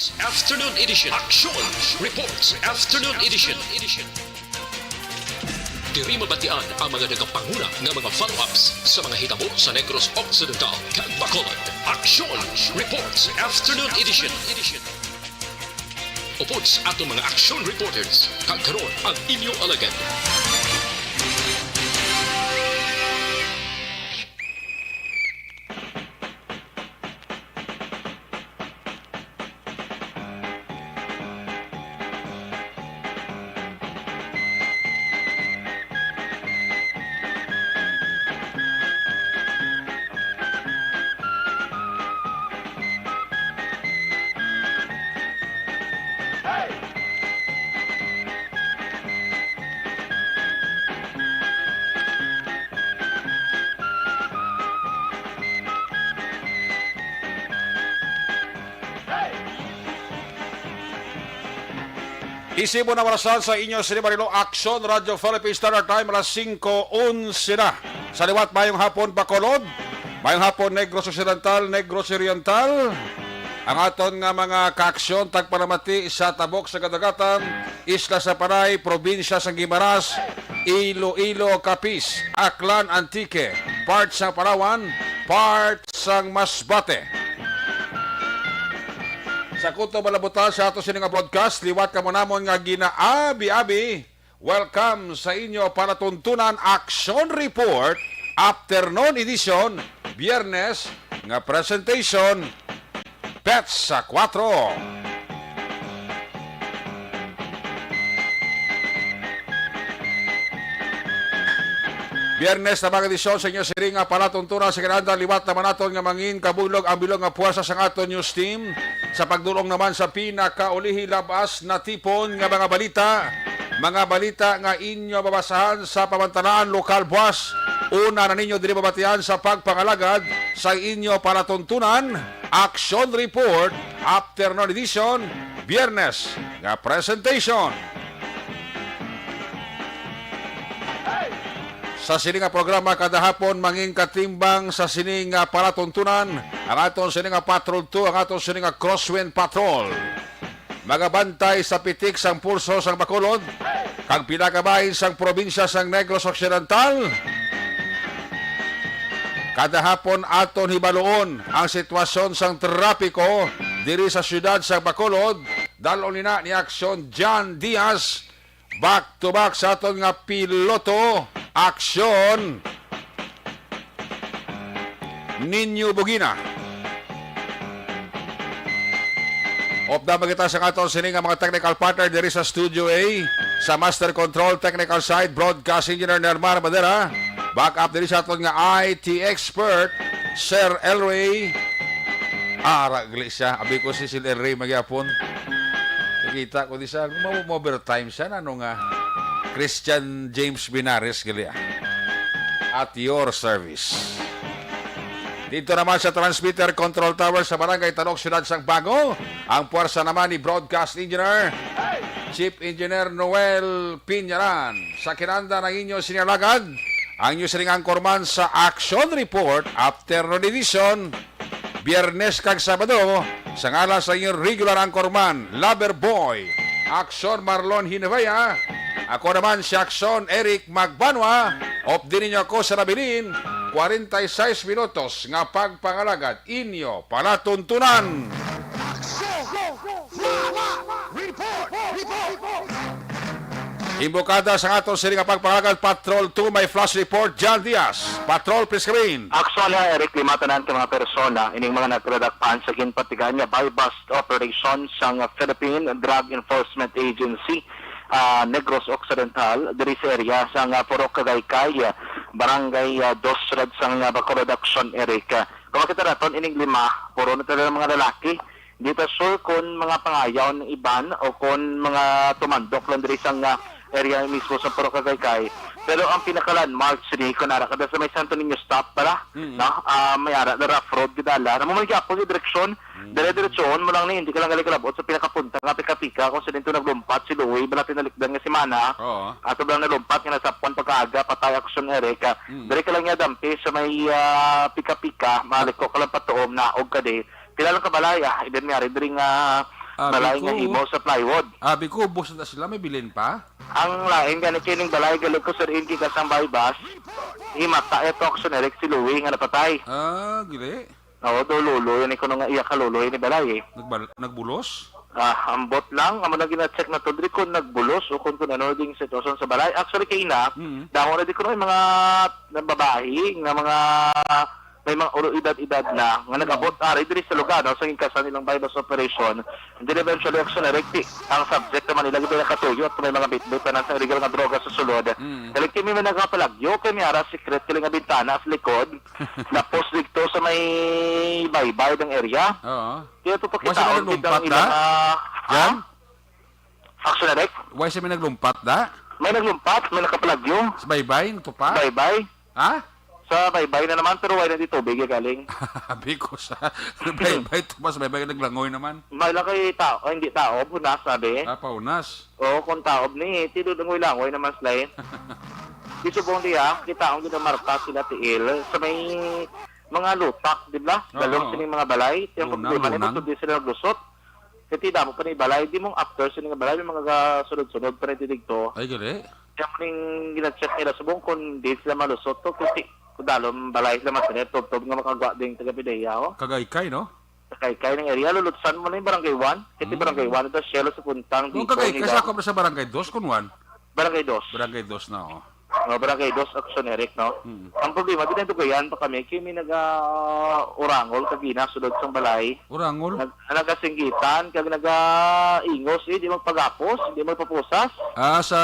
Reports Afternoon Edition. Action Reports Afternoon Edition. Diri mabatian ang mga nagapanguna ng mga follow-ups sa mga hitabo sa Negros Occidental kag Bacolod. Action Reports Afternoon Edition. Upots ato mga action reporters kag karon ang inyong alagad. Isibo na marasan sa inyo sa Marino Action Radio Philippines Standard Time alas 5:11 na. Sa liwat mayong hapon Bacolod, mayong hapon Negros Occidental, Negros Oriental. Ang aton nga mga kaaksyon tagpanamati sa tabok sa kadagatan, Isla sa Panay, probinsya sa Guimaras, Iloilo, Capiz, Aklan, Antique, part sa Palawan, part sa Masbate. Sa kuto malabutan sa ato sining broadcast, liwat ka mo namon nga ginaabi-abi. Welcome sa inyo para tuntunan Action Report, Afternoon Edition, Biyernes, nga presentation, Pets sa 4. Biyernes na mga edisyon sa inyo siring nga palatuntunan sa kinahanglan liwat naman naton nga mangin kabulog ang bilog nga puwersa sa aton news team sa pagdulong naman sa pinakaulihi labas na tipon nga mga balita nga inyo babasahan sa pamantanaan lokal buwas. Una na ninyo diri babatian sa pagpangalagad sa inyo palatuntunan Action Report Afternoon Edition Biyernes nga presentation. Sa sining nga programa kada hapon manging katimbang sa sining nga palatuntunan ang aton sining nga Patrol 2, ang aton sining nga Crosswind Patrol. Magabantay sa pitik sang pulso sang Bacolod, kag pinakabahin sang probinsya sang Negros Occidental. Kada hapon aton hibaluon ang sitwasyon sang trapiko diri sa syudad sang Bacolod. Dalon nina ni Aksyon John Diaz back to back sa aton nga piloto Aksyon Ninyo Bugina. Opda magita sa aton sining nga mga technical partner diri sa Studio A, sa Master Control Technical Side Broadcast Engineer Nermar Madera. Back up diri sa aton nga IT expert Sir Elray Aragli siya. Abi ko si Sir Elray magyapon. Nakita ko di sa overtime siya ano nga Christian James Binares gali at your service. Dito naman sa transmitter control tower sa Barangay Talok, Syudad sang Bago, ang puwersa naman ni Broadcast Engineer Chief Engineer Noel Piñaran. Sa kinanda ng inyo sinalagad ang inyo sining anchorman sa Action Report Afternoon Edition Biyernes kag Sabado sa ngala sa inyong regular anchorman Lover Boy Action Marlon Hinebaya. Ako naman si Action Eric Magbanwa. Op din ninyo ako sa nabilin 46 minutos nga pagpangalagad inyo palatuntunan. Imbokada sa aton sining nga pagpangalagad Patrol 2 may flash report John Diaz. Patrol please screen. Actually, Eric, limatanan ka mga persona ining mga nagredakpan sa ginpatigan niya by bust operation sa Philippine Drug Enforcement Agency Negros Occidental diri sa area sa Purok Cagaykay Barangay Dosrad sa Bacolod Action Eric. Kung makita natin ining lima puro na talaga mga lalaki. Dito sure kung mga pangayaw ng iban o kung mga tumandok lang diri sa area mismo sa Purok Cagaykay. Pero ang pinaka-landmark sini kunara kada sa may Santo Niño stop para no may ara na rough road gidala na mo ako sa direksyon dire-diretsyon mo lang ni hindi ka lang galabot sa pinakapunta nga pika-pika kung sa dito naglumpat si Louie bala tinalikdan nga si Mana ato lang nalumpat nga nasapon pagkaaga patay ako sa Erika dire ka lang niya dampi sa may pika-pika malik ko ka lang patuom na og kadi pila lang kabalaya ibig may ari dire nga balay nga himo sa plywood. Abi ko, ubos na sila, may bilin pa. Ang lain ganit kining balay galog ko sir inki kasang baybas. Himata ito auctioneer si Louie nga napatay. Gili. Oo, do lolo yun ko nga iya ka lolo ni balay eh. Nagbulos? Ambot lang, amo na gina-check na to, diri ko nagbulos o kung ano ding sitwasyon sa balay. Actually, kay ina, dahon na di ko mga babae, nga mga may mga edad-edad na, nga nag-abot, diri sa lugar, no, sa ingkasan nilang bypass operation, and then eventually action na rekti. Ang subject naman nila, gito nakatuyo, at may mga bit-bit na sa illegal nga droga sa sulod. Dahil kami may nagkapalagyo, kami ara secret kiling nga bintana sa likod, na post dito sa may baybay ng area. Oo. Kaya ito Why siya may naglumpat da? Yan? Action na rek? Why siya may naglumpat da? May naglumpat, may nakapalagyo. Sa baybay, nagtupa? Baybay. Ha? Sa baybay na naman, pero wala na dito, bigay galing. Abi ko sa baybay, tupa sa baybay, naglangoy naman. May lang kay tao, hindi tao, punas sabi. Paunas. Oo, kung tao ni, tilo langoy-langoy naman sila. Dito bong diya, kita ang ginamarka sila tiil sa may mga lupak, di ba? Galong sining mga balay. Yung problema nito, di sila naglusot. Kasi damo pa ni balay, di mong after sining balay, yung mga sunod-sunod pa rin dito. Ay, gali. Kaya mo ning gina-check nila, subong kung di sila malusot, to, kasi kung dalong balay sila masinit, tob-tob nga makagawa din taga-pideya, ho. Kagaykay, no? Kay ng area, lulutsan mo na yung Barangay 1. Kasi Barangay 1, ito, Shelo sa puntang Kung dito. kagaykay, sa ako sa barangay 2, kunwan. Barangay 2. Barangay 2 na, oh. Barangay 2, Action Eric, no? Ang problema, dinito ko yan pa kami, kami nag-urangol, kagina, sulod sa balay. Urangol? Nagasinggitan, kag nag-ingos, di magpagapos, di magpapusas. Sa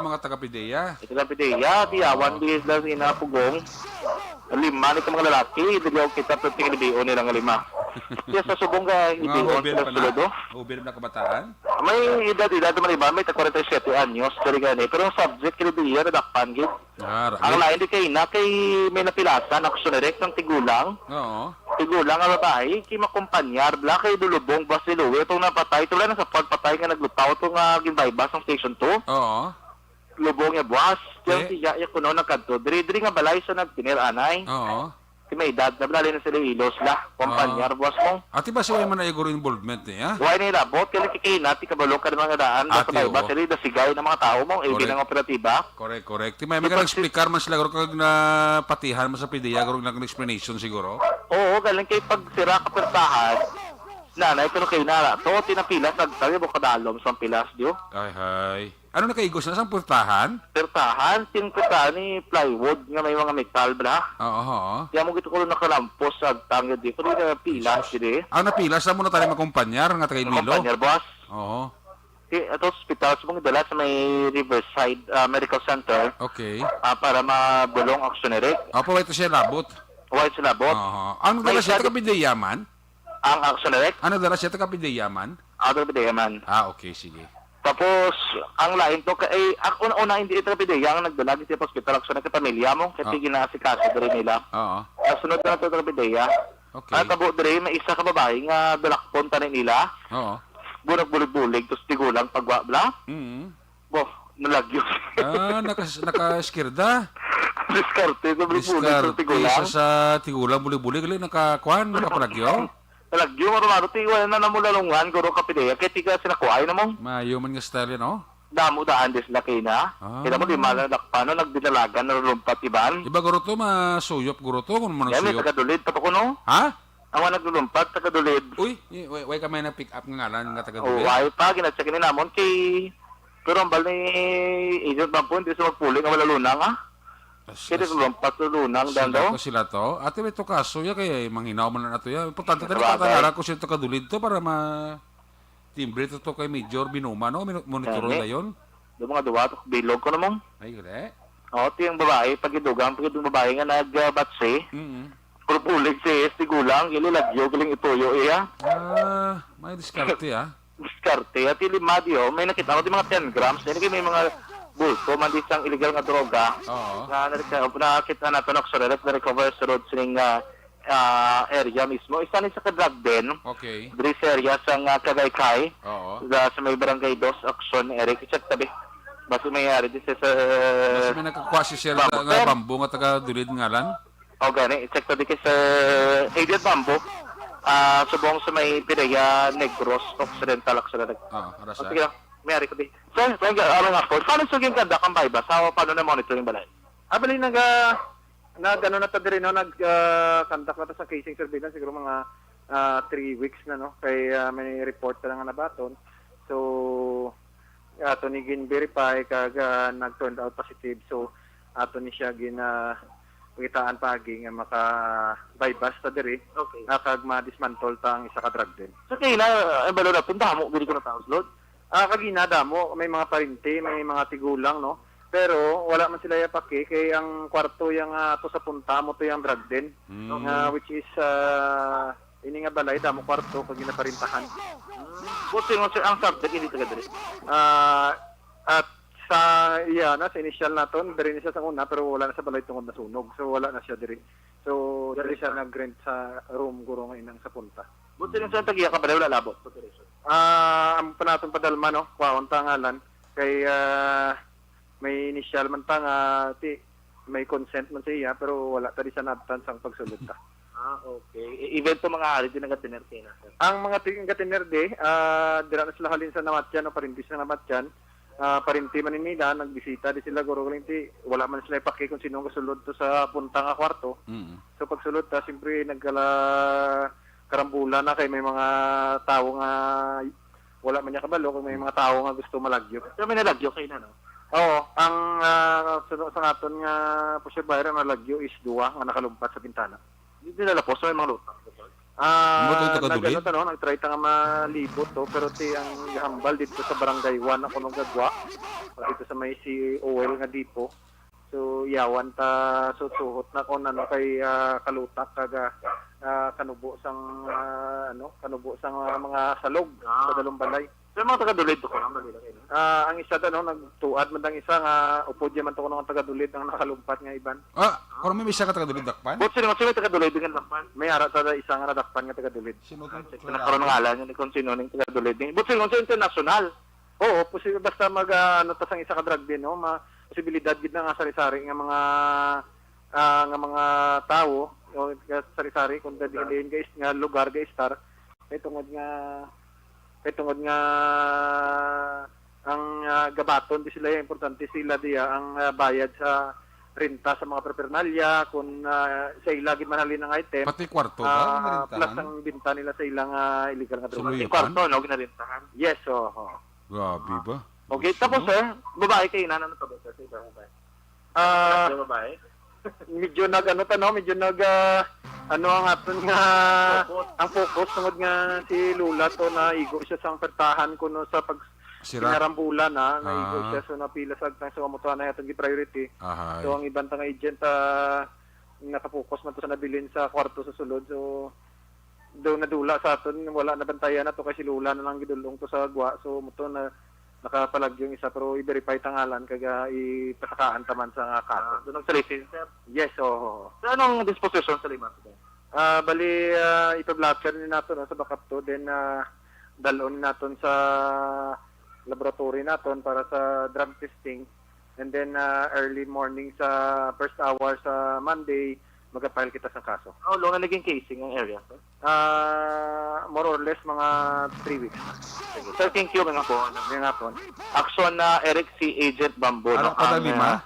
mga taga-pideya. Ito lang pideya, diyawan, di sila inapugong. 5 nito mga lalaki, hindi ako kita pero tingin nilang 5. Kaya sa subong ka, hindi Mga on hubir sila pa sulod, na? Hubir na kabataan? May edad naman iba, may 47 anyos, pero gani. Pero ang subject, kinibiya, nadakpan, gid. Ang lain di kay na, kay may napilasan, action direct ng tigulang. Oo. Tigulang ang babae, kay makumpanyar, bla kay dulubong, bas niluwi, itong napatay, ito lang sa pagpatay nga naglutaw, itong ginbaybas ng station 2. Oo. Lubong nga buwas, yung tiya, yung kuno nagkanto, diri nga balay sa nagtinir anay. Oo. Kay may edad, nablali na sila ilos la, kumpanyar, buwas mo. Ati ba siya man na iguro involvement niya? Huwag nila, bot kaya kikina, ikabalok ka ng mga daan, basta may iba, sila dasigay ng mga tao mo, hindi ng operatiba. Correct. May nag-explicar man sila, kag na patihan mo sa PDEA, kag nag-explanation siguro? Oo, galing kay pagsira ka pertahan, nanay, pero kay nara, to, tinapilas, nagsabi mo kadalom sa pilas, diyo. Ay. Ano nakaigos na sa purtahan? Pertahan, ting pertahan ni plywood, nga may mga metal, bla. Oo. Kaya mo gito ko nakalampos sa tangga di, pero yung pilas, di. Ang napilas na muna tayo makumpanyar, nga taga Iloilo. Kumpanyar, boss. Oo. Ito hospital, sa mga dala sa may Riverside Medical Center, Okay. para mabulong aksyonerik. Opo, ito siya labot. White sila, bot. Oo. Ang dala siya taga Pideyaman? Ang aksyonerik, Ano dala siya taga Pideyaman? out of the day, man. Okay, sige. Tapos, ang lain to, una hindi ito pideya, ang nagdala dito sa hospital, aksyon na pamilya mo, kasi ginasikaso din nila. Oo. Kasunod na ito pideya. Okay. At tabo din, may isa ka babae nga dalakpon tanin nila. Oo. Bulag-bulig-bulig, tapos tigulang pagwabla. Bo, nalagyo. Naka-skirda. Diskarte, bulig-bulig, tapos tigulang. Isa sa tigulang bulig-bulig, naka-kwan, naka-palagyo. Nalagyo, marumaro, tiwala na namulalungan, guro ka pideya, kaya tiga sinakuhay na mo. Mayo man nga style, no? Damo daan dis laki na. Kita mo di malalakpan, nagbinalagan, narulumpat iban. Iba guro to, masuyop guro to, kung mo Yan, may nagsuyop. tagadulid, tapo ko no? Ha? Ang mga naglulumpat, tagadulid. Uy, way ka may na-pick up nga ngalan nga taga Oo, Dulit. ay pa, ginatsakin ni namon kay... Pero ang bal ni Agent Bampo, hindi sa magpuling, ang wala lunang, ha? Kaya naglulumpat sa lunang, dando. Sila to. Ate, may to kaso ya, kaya manghinaw man na to ya. Importante tayo Sabagay. katangaran ko siya taga Dulit to para timbre to kay Major Binuma, no? Monitoro na yun. Doon mga duwa, bilog ko namang. Ay, gure. O, ito yung babae, pagidugang, yung babae nga nag-batse. Pulig si Gulang, ililagyo, galing ituyo, iya. May diskarte, Diskarte, at ilimadyo, may nakita ko di mga 10 grams, hindi may mga bulto, man di siyang illegal nga droga. Oo. Nakita na ito, na-recover sa road sining area mismo. Isa ni sa ka-drug den, Okay. Dres area sa Kagaykay, Oo. sa may barangay 2, Action, Eric, check tabi. Basta mayayari din sa... Kasi may nakakuha si Sir nga bambo nga taga Dulit ngalan. O gani, check tabi kay sa Agent Bambo. subong sa may Pireya, Negros, Occidental, Aras Sige lang, may ari ko di. Sir, nga po, paano suging kanda kang bypass? Paano na monitoring balay? Bali nag ano na ta diri no conduct na ta sa casing surveillance siguro mga 3 weeks na no kay may report na nga nabaton. So ato ni gin verify kag nag-turn out positive. So ato ni siya gin pagitaan pagi nga maka bypass ta diri. Okay. Kag ma-dismantle ta ang isa ka drug den. So kaya na, balo na, punta mo, bili ko na taos, Lord. Kagina damo may mga parinti, may mga tigulang no. Pero wala man sila yapaki kay ang kwarto yang to sa punta mo to yang drug den which is ini nga balay damo kwarto kag ginaparintahan. Buti mo, sir, ang subject, hindi taga dali. At sa na sa initial naton diri siya sa una pero wala na sa balay tungod na sunog. So wala na siya diri. So diri siya nag-rent sa room guro nga inang sa punta. Buti rin sa tagiya ka, balay wala labot. Ang panaton padalma no, kwaon tangalan kay may initial man ta nga may consent man siya pero wala ta di sa nabtan sang pagsulod ta. Okay. Event to mga hari, di nag-tinerte na, sir. Ang mga tinerte, dira na sila halin sa Namatyan o parintis na Namatyan. Parinti man nila, nagbisita di sila guro kalinti, wala man sila ipaki kung sino kasulod to sa punta nga kwarto. So pagsulod ta, siyempre nagkala karambula na kay may mga tao nga wala man niya kabalo kung may mga tao nga gusto malagyo. So may nalagyo kayo na, no? Oo, ang sa naton nga pusher buyer na lagyo is duwa nga nakalumpat sa bintana. Hindi nila po, so may mga lutang. Nag-try ta nga malibot to pero ti ang hambal dito sa barangay 1 ako nung gagwa dito sa may si OL nga dipo. So yawan ta susuhot na kon ano kay kalutak kaga kanubo sang mga salog sa dalong balay. So mga taga-dulid to ko lang, balila kayo. Ang isa nagtuad man dang isa nga upod man to ko ng taga-dulid ang nakalumpat nga iban. Kung may isa ka taga-dulid dakpan? Buti rin, may taga-dulid din lakpan. May ara ta isa nga nadakpan nga taga-dulid. Sino to? Nakaroon ng alam yun, kung sino ng taga-dulid din. Buti rin, international. Oo, posible basta tas ang isa ka drug din no, posibilidad gid na nga sari-sari nga mga tao o sari-sari kung dadin guys nga lugar guys star kay tungod nga ang gabaton di sila importante sila diya ang bayad sa renta sa mga paraphernalia kung sa ila gid manhalin ng item Pati kwarto ba? plus ang binta nila sa ilang illegal nga droga. Suluyan. Kwarto, no, ginarintahan. Yes, Grabe ba? Okay, tapos sir, babae kayo na, ano to ba, sir? Sa babae? Babae? Medyo ang aton nga ang focus tungod nga si Lula to na igo siya sang pertahan kuno sa pag Sira? pinarambula na igo siya so napila sa kamutuan na atong priority. Ahay. So ang ibang tang agent nakapokus man to sa nabilin sa kwarto sa sulod. So daw nadula sa aton wala na bantayan na to kasi Lula na lang gidulong to sa gwa. So muto na nakapalag yung isa pero i-verify tangalan kaga ipatakaan taman sa kaso. Doon ang salisin, sir. Yes, oo. So, anong disposition sa lima? Bali ipa-blocker ni naton sa backup to then dalon naton sa laboratory naton para sa drug testing and then early morning sa first hour sa Monday mag-file kita sa kaso. How long na naging casing ang area, sir? More or less mga 3 weeks. Sige. Sir, thank you mga po. Ngayon nga po. Action na Eric si Agent Bambo. Ara pa tang lima?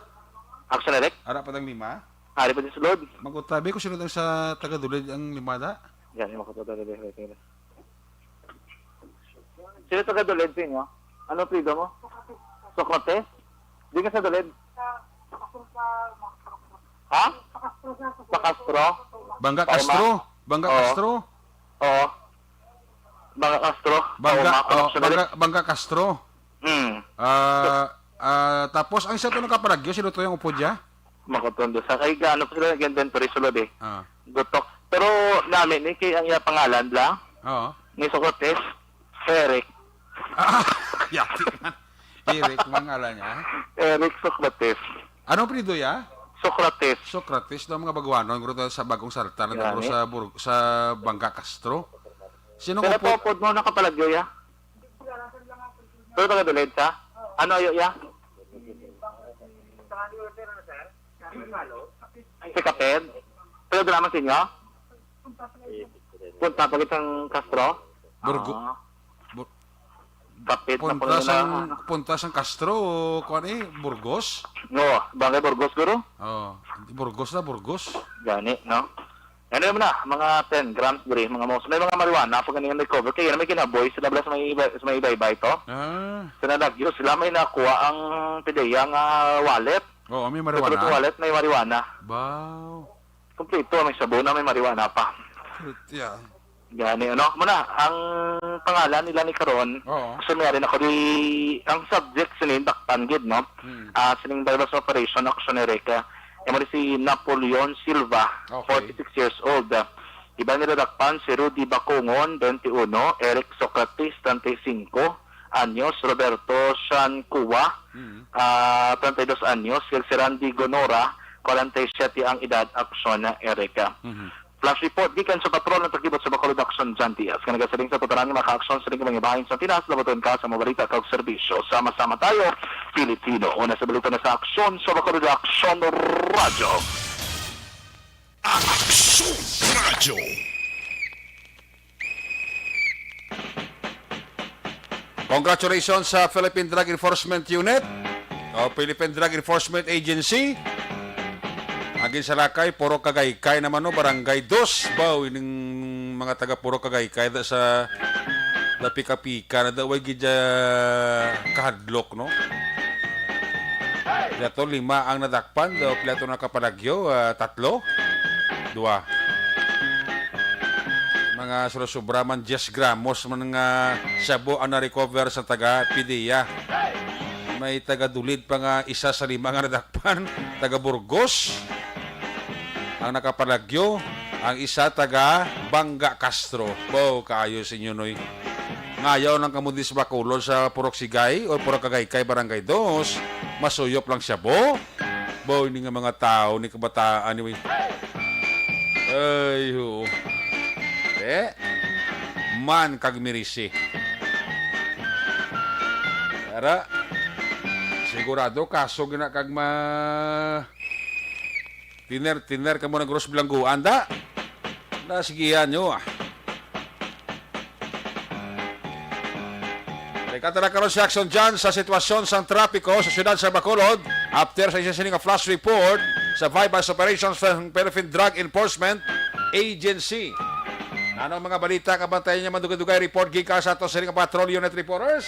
Action Eric? Ara pa tang lima? Hari pa din sa Lord. Magutabi ko sino lang sa taga-dulid ang limada? Yan, yung makatotoo. Sino taga-dulid sa inyo? Ano prido mo? Socrates? Di ka sa dulid? Ha? Sa Castro? Bangga Pauma? Castro? Bangga Oo. Castro? Oo. Bangga Castro? Bangga Castro? Tapos ang isa to nakaparagyo, sino to yung upo dya? Makatondo sa kay gaano pa sila ganyan pero sulod eh. Ah. Gutok. Pero namin ni kay ang iya pangalan bla Oo. ni Socrates, Eric. Yati man. Eric, mangala niya. Eric Socrates. Anong prido ya? Socrates. Socrates daw mga baguanon guro sa bagong salta na Gani. sa Bangga Castro. Sino Pero upo? po mo nakapalagyo ya. Pero taga dulid sa? Ano ayo ya? Si Kaped. Pero drama sa inyo? Punta pagitang Castro? Burgo. Ah, Bur- kapit na po punta sang Castro o kuan Burgos. No, bagay Burgos guro? Oh, Burgos na Burgos. Gani, no? Ano naman na, mga 10 grams diri, mga most. May mga marijuana, pag ganyan recover, kaya may kinaboy, sila bala sa may iba-iba ito. Ah. Sa nalagyo, sila may nakuha ang pideya nga wallet. Oh, may Sa marijuana. wallet, may marijuana. Wow. Kompleto, may sabon na may marijuana pa. Yeah. Gani, ano? Muna, ang pangalan nila ni Karon, Oo. gusto niya rin ako ang subject sining dakpan gid, no? Sining bypass operation ako sa Nereka. Emo si Napoleon Silva, Okay. 46 years old. Iba nila dakpan si Rudy Bacongon, 21, Eric Socrates, 35 anyos, Roberto Shancua, 32 anyos, si Randy Gonora, 47 ang edad, aksyon na Erika. Flash report, gikan sa patrol ng tagibot sa Bacolod Action John Diaz. Kanagasaling sa putaran ng maka-aksyon sa ring mga bahin sa Pinas, labaton ka sa mabalita kag serbisyo. Sama-sama tayo, Pilipino. Una sa balita na sa aksyon sa Bacolod Action Radio. Action Radio. Congratulations sa Philippine Drug Enforcement Unit o Philippine Drug Enforcement Agency. Agin sa lakay, puro kagaykay naman no, barangay 2. Baw, ining mga taga puro kagaykay da sa pika-pika na daway gidya kahadlok no. Plato 5 ang nadakpan, daw plato na kapalagyo, 3, 2. Mga sobra man 10 gramos man nga sabo ang na-recover sa taga Pideya. May taga Dulid pa nga isa sa 5 nga nadakpan, taga Burgos ang nakapalagyo, ang isa taga Bangga Castro. Bo, kaayo sa inyo noy. Ngayaw ng kamudis Bacolod sa Purok Sigay o Purok Kagaykay Barangay 2, masuyop lang siya, bo. Bo, hindi nga mga tao, ni kabataan, anyway. Ay, ho. Man kagmirisi. Pero, sigurado kaso gina kag tiner ka mo ng gross bilanggo. Anda? Nasigihan nyo Teka karon si Action John sa sitwasyon sa trapiko sa siyudad sa Bacolod after sa isa nga flash report sa bypass operations ng Philippine Drug Enforcement Agency. Ano ang mga balita kabantayan niya madugay-dugay report gikan sa ato sa nga patrol unit reporters?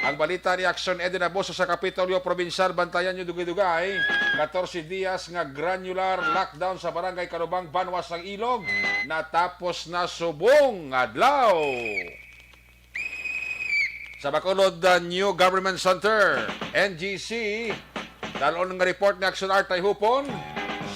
Ang balita ni Action Eden Abuso sa Kapitolyo Provincial, bantayan nyo dugay-dugay. 14 dias nga granular lockdown sa barangay Karubang, Banwas ng Ilog. Natapos na subong adlaw. Sa Bacolod New Government Center, NGC, dalon nga report ni Action Artay Hupon,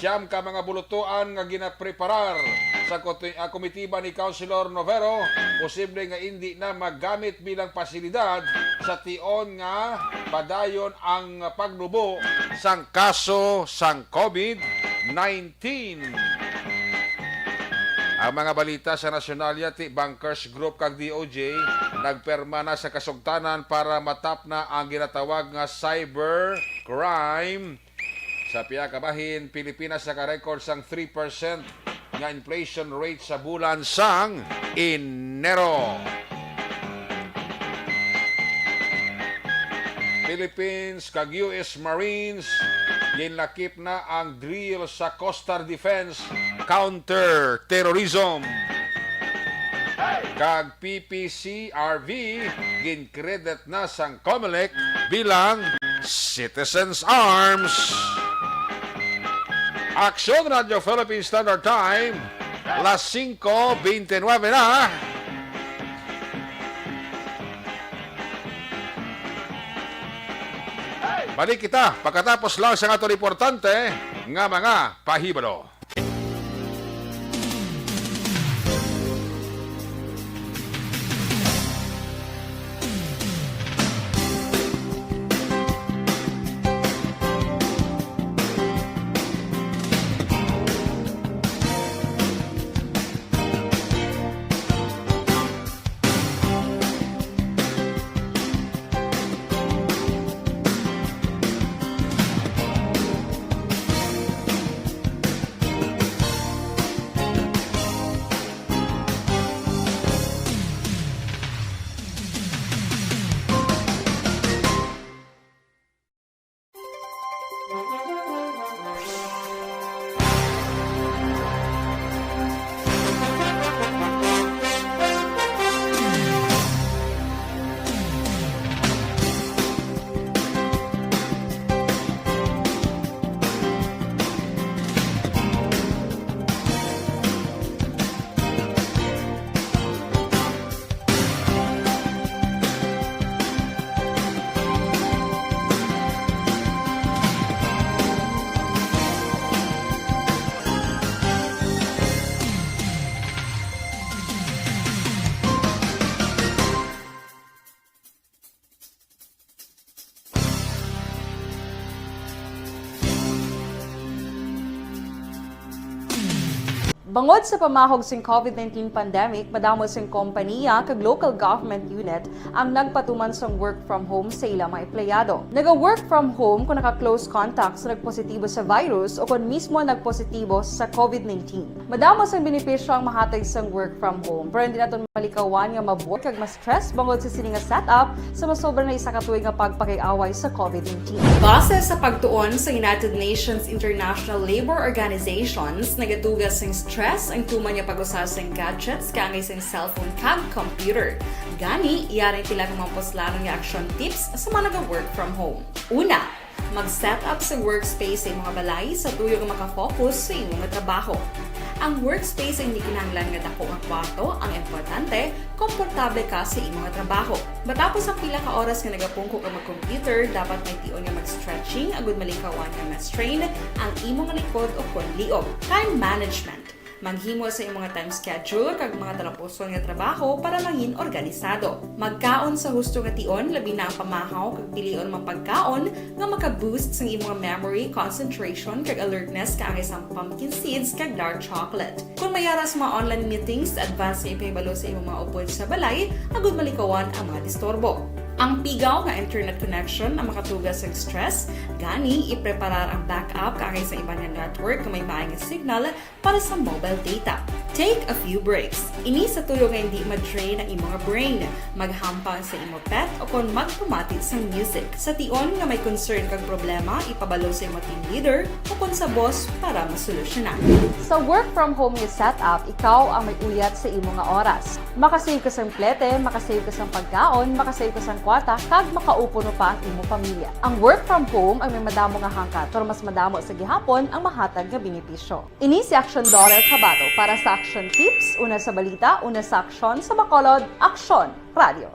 siyam ka mga bulutuan nga ginapreparar sa komitiba ni Councilor Novero, posible nga hindi na magamit bilang pasilidad sa tion nga padayon ang pagnubo sang kaso sang COVID-19. Ang mga balita sa Nasyonalya, ti Bankers Group kag DOJ nagperma na sa kasugtanan para matap na ang ginatawag nga cyber crime. Sa piya kabahin, Pilipinas naka-record sang 3% nga inflation rate sa bulan sang Enero. Philippines kag US Marines ginlakip na ang drill sa Coastal Defense Counter-Terrorism. Kag PPCRV ginkredit na sang COMELEC bilang Citizens Arms. Action Radio Philippine Standard Time, las 5:29 na. Balik kita pagkatapos lang sa ato importante nga mga pahibalo. Bangod sa pamahog sing COVID-19 pandemic, madamo sing kompanya kag local government unit ang nagpatuman sang work from home sa ilang mga empleyado. Naga-work from home kung naka-close contact sa nagpositibo sa virus o kung mismo nagpositibo sa COVID-19. Madamo sang benepisyo ang mahatag sang work from home, pero hindi naton malikawan nga mabuo kag ma-stress bangod sa sini nga setup sa masobra na isa ka tuig nga pagpakiaway sa COVID-19. Base sa pagtuon sa United Nations International Labour Organizations, nagatugas sing stress ang tuman nga pag-usar sing gadgets kangay sing cellphone kag computer. Gani, iyaring pila ka mga poslanong nga action tips sa mga nag-work from home. Una, mag-set up sa workspace sa imong balay sa tuyo nga makafocus sa imong trabaho. Ang workspace ay hindi kinahanglan nga dako nga kwarto, ang importante, komportable ka sa imong trabaho. Matapos ang pila ka oras nga nagapungko ka mag-computer, dapat may tion nga mag-stretching agud malikawan nga ma-strain ang imong likod o konliog. Time management. Maghimo sa imong time schedule kag mga talapuson nga trabaho para maging organisado. Magkaon sa husto nga tion, labi na ang pamahaw kag pilion mang pagkaon nga maka-boost sa imong memory, concentration kag alertness kaangay sang pumpkin seeds kag dark chocolate. Kung mayara sa mga online meetings, advance nga ipahibalo sa imong mga upod sa balay, agud malikawan ang mga disturbo. Ang pigaw nga internet connection ang makatugas sa stress, gani ipreparar ang backup kaangay sa ibang network kung may maayong signal para sa mobile data. Take a few breaks. Ini sa tuyo nga hindi ma-drain ang imong brain, maghampang sa imong pet o kung magpumatid sa music. Sa tion nga may concern kag problema, ipabalo sa imong team leader o kung sa boss para masolusyonan. Sa work from home nga setup, ikaw ang may uyat sa imong nga oras. Makasave ka sa plete, makasave ka sa pagkaon, makasave ka sa kwata, kag makaupo no pa ang imong pamilya. Ang work from home ay may madamo nga hangkat, pero mas madamo sa gihapon ang mahatag nga benepisyo. Ini si Action Daughter Cabato para sa Action Tips, una sa balita, una sa aksyon, sa Bacolod, Aksyon Radio.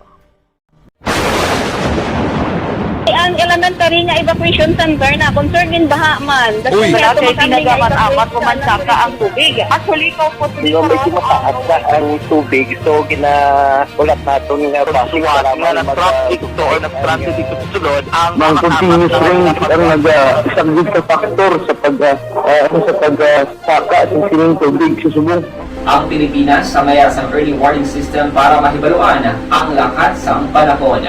Ang elementary nga evacuation center na concern din baha man. Uy! Kaya Kasi tumakami pinagamat-amat kumansaka ang tubig. Actually, ikaw po Dito may kinataas na ang tubig. So, ulat natin nga pasok para traffic to or nag-traffic dito sa sulod. Mang continuous rain ang nag-isang sa factor sa pagsaka at sining tubig sa subong. Ang Pilipinas sa maya sa early warning system para mahibaluan ang lakas sa panahon.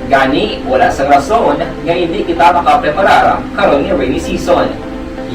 Gani, wala sa rason nga hindi kita makapreparar karon ni rainy season.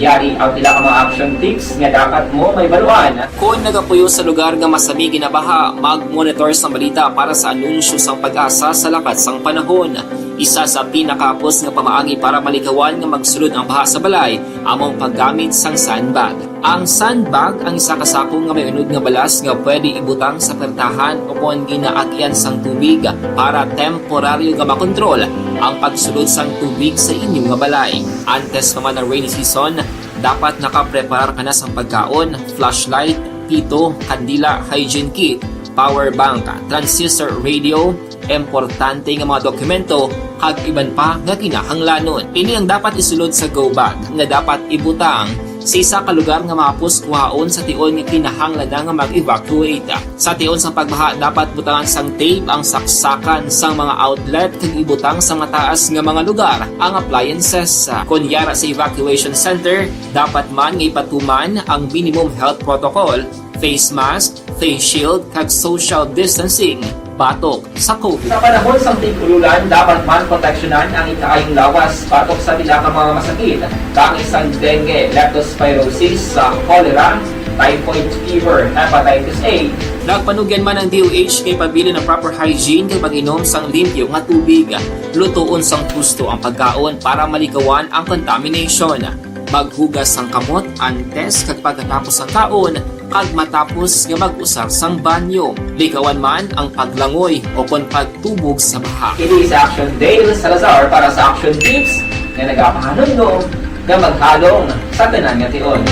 Yari ang pila ka mga action tips nga dapat mo may baluan. Kung nagapuyo sa lugar nga masabi ginabaha, mag-monitor sa balita para sa anunsyo sang pag-asa sa lakat sang panahon. Isa sa pinakapos nga pamaagi para malikawan nga magsulod ang baha sa balay, among paggamit sang sandbag. Ang sandbag ang isa ka sako nga may unod nga balas nga pwede ibutang sa pertahan o kung ginaagyan sang tubig para temporaryo nga makontrol ang pagsulod sang tubig sa inyong nga balay. Antes naman ng rainy season, dapat nakapreparar ka na sang pagkaon, flashlight, pito, kandila, hygiene kit, power bank, transistor radio, importante nga mga dokumento kag iban pa nga kinahanglanon. Ini ang dapat isulod sa go bag nga dapat ibutang sa isa ka lugar nga mapos kuhaon sa tion nga kinahanglan nga mag-evacuate. Sa tion sa pagbaha dapat butangan sang tape ang saksakan sang mga outlet kag ibutang sa mataas nga mga lugar ang appliances. Kunyara sa evacuation center, dapat man nga ipatuman ang minimum health protocol, face mask, face shield kag social distancing. Batok sa COVID. Sa panahon sa tig-ululan, dapat man proteksyonan ang ikaayong lawas batok sa pila ka mga masakit, kang isang dengue, leptospirosis, cholera, typhoid fever, hepatitis A. Nagpanugyan man ang DOH kay pabili ng proper hygiene kay pag-inom sang limpyo nga tubig. Lutuon sang gusto ang pagkaon para malikawan ang contamination. Maghugas sang kamot antes kag pagkatapos ang kaon kag matapos nga mag-usar sang banyo. Likawan man ang paglangoy o kon pagtubog sa baha. Kini sa Action Dale Salazar para sa Action Tips nga nagapahanundong nga maghalong sa tanan nga tion.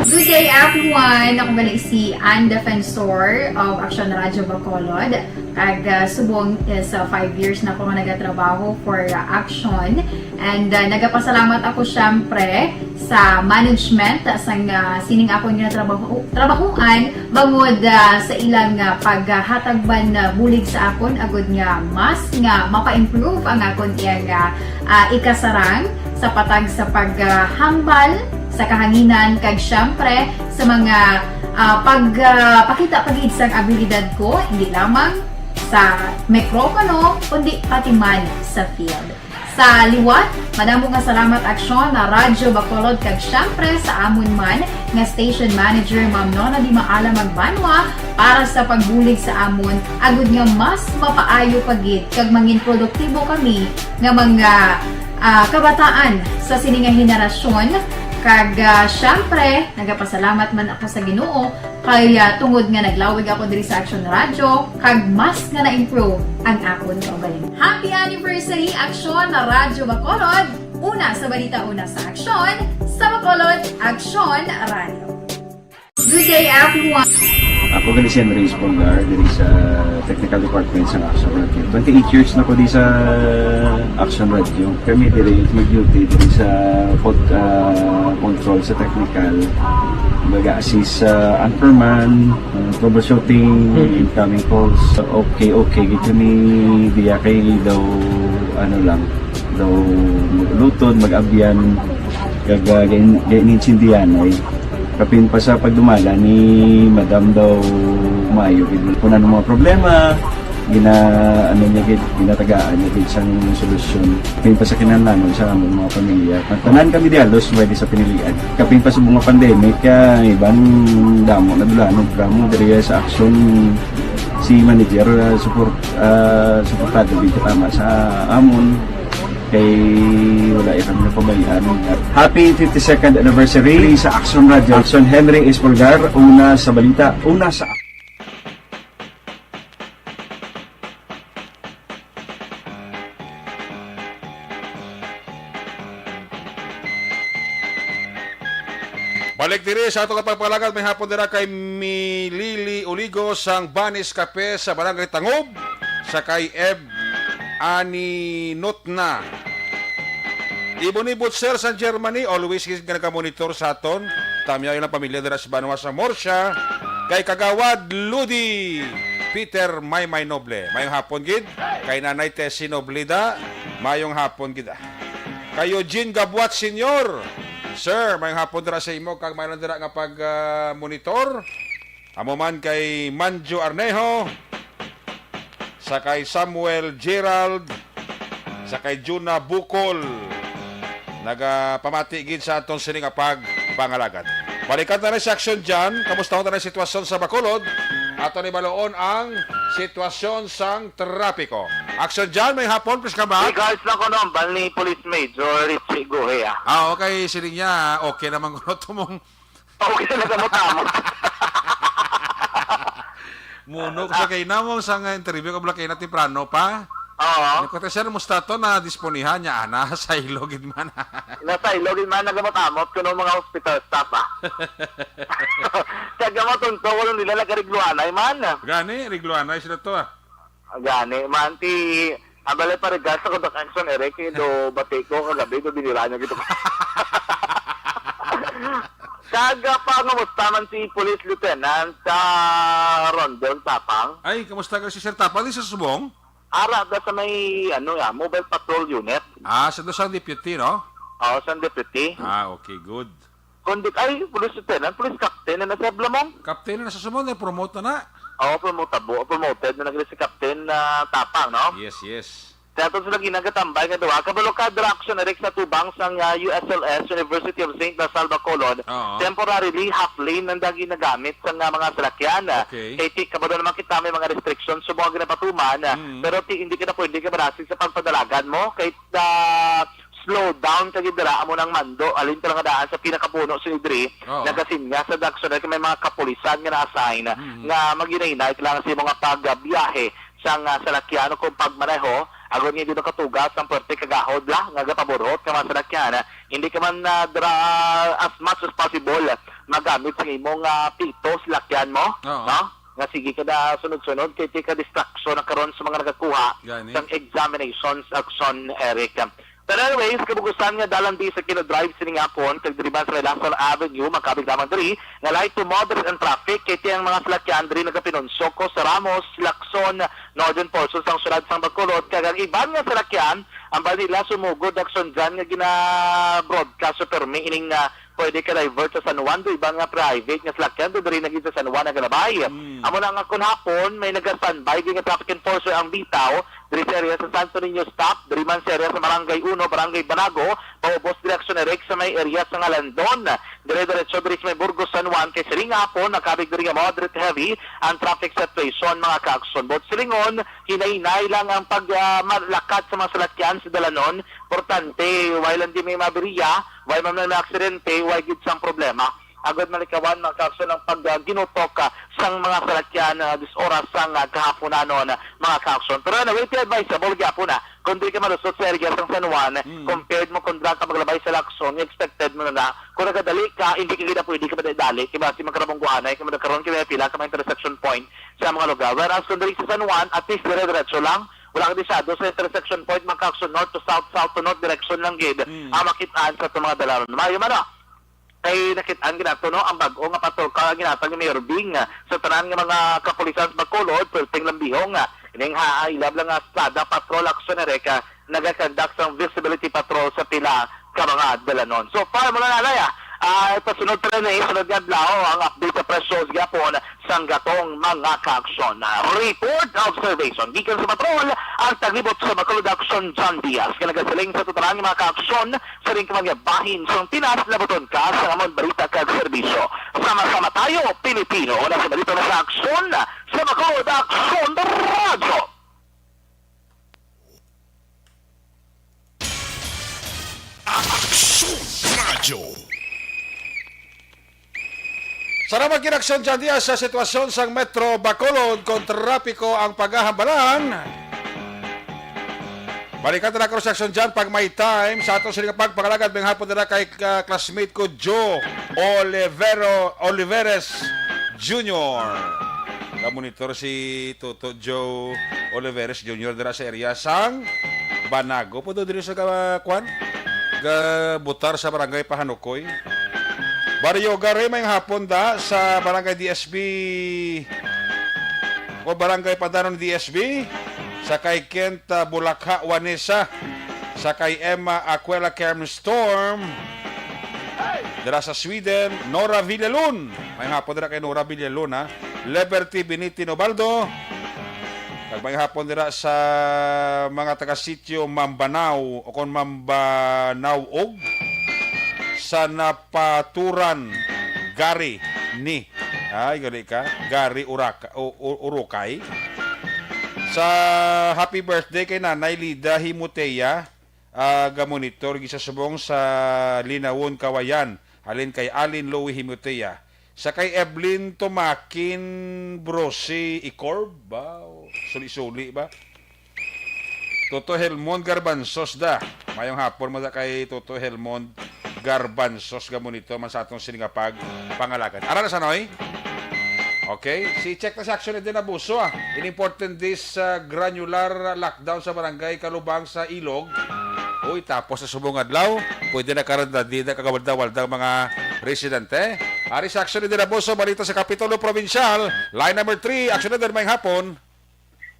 Good day everyone! Ako balik si Ann Defensor of Action Radio Bacolod. Subong is 5 years na ako nga nagatrabaho for Action. And nagapasalamat ako syempre sa management sang sining ako nga trabahuan bangod sa ilang paghatagban bulig sa akon agud nga mas nga mapa-improve ang akon iyang ikasarang sa patag sa paghambal sa kahanginan kag syempre sa mga pakita pagid sang abilidad ko hindi lamang sa mikropono kundi pati man sa field. Sa liwat, madamo nga salamat aksyon na Radyo Bacolod kag syempre sa amon man nga station manager Ma'am Nona Di Maala Magbanwa para sa pagbulig sa amon agud nga mas mapaayo pagid kag mangin produktibo kami nga mga kabataan sa sini nga henerasyon. Kag syempre, nagapasalamat man ako sa Ginoo kay tungod nga naglawig ako diri sa Action Radio kag mas nga na-improve ang akon kaugalingon. Happy anniversary Action na Radyo Bacolod! Una sa balita, una sa Action, sa Bacolod, Action Radio. Good day everyone! Ako gali si Andres Polgar dari sa Technical Department sa Action Radio. 28 years na ko di sa Action Radio. Kami diri mag-duty diri sa control sa technical. Mag-assist sa anchorman, troubleshooting, incoming calls. Okay. Gito kami diya kay daw daw maglutod, mag-abyan, ganinsindihan ay. Kapin pa sa pagdumala ni Madam daw Mayo, kung ano mga problema, ginatagaan niya siyang solusyon. Kapin pa sa kinahanglan sa among mga pamilya. Tanan kami dialos pwede sa pinilian. Kapin pa sa mga pandemic, ibang damo na dulanog kamo diri sa action si manager suportado dito tama sa amon. Kay wala kami na pabayaan. Happy 52nd anniversary sa Action Radio. Action Henry Espolgar, una sa balita, una sa Balik diri sa atong pagpalagad may hapon dira kay Milili Uligo sang Banis Cafe sa Barangay Tangob sa kay Ani Notna. Ibonibot sir sa Germany, always nagka-monitor sa aton. Tamya yung pamilya dira sa Banwa sa Morsha. Kay Kagawad Ludi Peter Maymay Noble. Mayong hapon gid. Kay Nanay Tessie Noblida, mayong hapon gid. Kay Eugene Gabuat Senior. Sir, mayong hapon dira sa imo kag mayroon dira nga pag-monitor. Amo man kay Manjo Arnejo. Sa kay Samuel Gerald, sa kay Juna Bukol, nagapamati gid sa atong sining pangalagat. Balikan na sa action dyan, kamusta na sitwasyon sa Bacolod, ato ni baloon ang sitwasyon sang trapiko. Action dyan, may hapon, please come back. Regards na ko noon, bal ni Police Major Richie Guhea. Okay, sining niya, okay naman ko tumong. Okay na gamot-amot. Muno ko sa kay namong sa interview ko kay natin prano pa. Oo. Ko sir musta to na disponihan niya ana sa ilogid man. Nasa ilogin man nagamot-amot kuno mga hospital staff Kaya gamot unto wala nila nagarigluanay man. Gani rigluanay sila to Gani man ti abale pa regards sa Contact Action Eric do batiko kagabi do binira niya gito. Kaga pa ngamusta man si Police Lieutenant sa Rondon Tapang. Ay, kamusta ka si Sir Tapang di sa Subong? Ara da sa may mobile patrol unit. Sa dosang deputy, no? Oo, sa deputy. Okay, good. Kundi Police Lieutenant, Police Captain na nasa Blamong. Captain na sa Subong, promote na. Oo, promoted na nagre si Captain Tapang, no? Yes. Kaya ito sila ginagatambay nga dawa. Kabalo ka direction Eric sa tubang sang USLS, University of St. Lasal Bacolod. Temporarily, half lane nanda ginagamit sa mga salakyan. Okay. Kaya kabalo naman kita may mga restrictions sa mga ginapatuman. Pero hindi ka na pwede ka marasig sa pagpadalagan mo. Kahit slow down kagi dira mo ng mando. Alin ka lang daan sa pinakapuno sa Idri. Nagasin nga sa Daxon may mga kapulisan nga na-assign nga maginainay kailangan sa mga pagbiyahe sang salakyan o kung pagmaneho. Agon nga dito katugas ang pwerte kagahod la nga gapaborot ka man salakyan. Hindi ka man as much as possible magamit sa imong pito salakyan mo. No? Nga sige ka na sunod-sunod kay ka distraction na karon sa mga nagakuha sang examinations action Eric. But anyways, kabugusan nga dalan di sa kinodrive sining hapon kag diri sa Lasal Avenue makabig lamang diri nga light to moderate ang traffic kay tiyang mga salakyan diri nagapinunsok ko sa Ramos, Lacson, Northern portions sang syudad sang Bacolod kag ang iban nga salakyan ang balila sumugod action dyan nga gina-broadcast sa permi ining pwede ka divert sa San Juan, do ibang nga private nga salakyan, do diri naging sa San Juan nga Galabay. Amo na nga kun hapon, may nag-standby, nga traffic enforcer ang bitaw, diri sa area sa Santo Niño stop, diri man sa area sa Barangay 1, Barangay Banago, paubos direksyon na sa may area sa Ngalandon. Dire-diretso diri sa may Burgos San Juan, kay siring hapon, nakabig diri nga moderate heavy ang traffic situation mga kaakson. Bot siringon, hinay-hinay lang ang paglakat sa mga salakyan sa Dalanon. Importante, while hindi may mabiriya, while man na aksidente, while gid sang problema. Agad malikawan mga kaakson ang pag-ginutok sang mga salakyan dis oras sang kahaponanon mga kaakson. Pero anyway, advisable gyapon na kung di ka malusot sa area sang San Juan, compared mo kung ka maglabay sa Lacson, expected mo na kung nagadali ka, hindi ka kita pwede ka madali, kaya si magkarabong guanay, kaya magkaroon ka pila ka may intersection point sa mga lugar. Whereas kung dali sa San Juan, at least dire-diretso lang, wala ka disado sa intersection point, magkakson north to south, south to north direction lang gid, makitaan sa itong mga dalaron. Mayo man kay nakitaan ginato no ang bag-o nga patulka ginatag ni Mayor Bing sa tanan nga mga kapulisan sa Bacolod, perting lambihong ining ilab lang nga strada patrol action na reka nagakandak sang visibility patrol sa pila ka mga Dalanon. So far mula na laya pasunod pa rin sunod nga adlaw ang update sa presyos gyapon sang gatong mga ka-aksyon. Report observation gikan sa patrol ang taglibot sa Bacolod Action John Diaz kaya nagasiling sa tutarang mga ka-aksyon sa ring kamang bahin sang tinas labuton ka sa amon balita kag serbisyo. Sama-sama tayo Pilipino na sa balita na sa aksyon sa Bacolod Action Radio. Aksyon Radio. Salamat kinaksyon dyan diya sa sitwasyon sa Metro Bacolod kung trapiko ang paghahambalan. Balikan na cross action dyan pag may time sa atong siling pagpangalagad ng hapon na kay classmate ko Joe Oliveres Jr. Kamonitor si Toto Joe Oliveres Jr. dira sa area sang Banago. Puto diri sa kwan butar sa barangay Pahanukoy. Barrio Gare may hapon da sa barangay DSB o barangay Padanon DSB sa kay Kent Bulakha Wanesa sa kay Emma Aquela Kerm Storm dira sa Sweden Nora Villalun may hapon dira kay Nora Villalun Liberty Beniti Nobaldo kag may hapon dira sa mga taga-sitio Mambanao o kon Mambanaog sa Napaturan Gari ni gali ka Gari Urukay sa happy birthday kay Nanay Lida Himuteya gamonitor gisasubong sa Linawon Kawayan halin kay Alin Louie Himuteya sa kay Evelyn Tomakin Brosi Icorb ba suli-suli ba Toto Helmond Garbanzos da mayong hapon mo da kay Toto Helmond Garbanzos gamonito man sa atong siningapag pangalagan. Ara na sa noy? Okay, si check na sa action din abuso In important this granular lockdown sa barangay Kalubang sa Ilog. Uy, tapos sa subong adlaw, pwede na karanda di na kagawalda-walda mga residente. Ari sa action din abuso balita sa Kapitulo Provincial, line number 3, action din may hapon.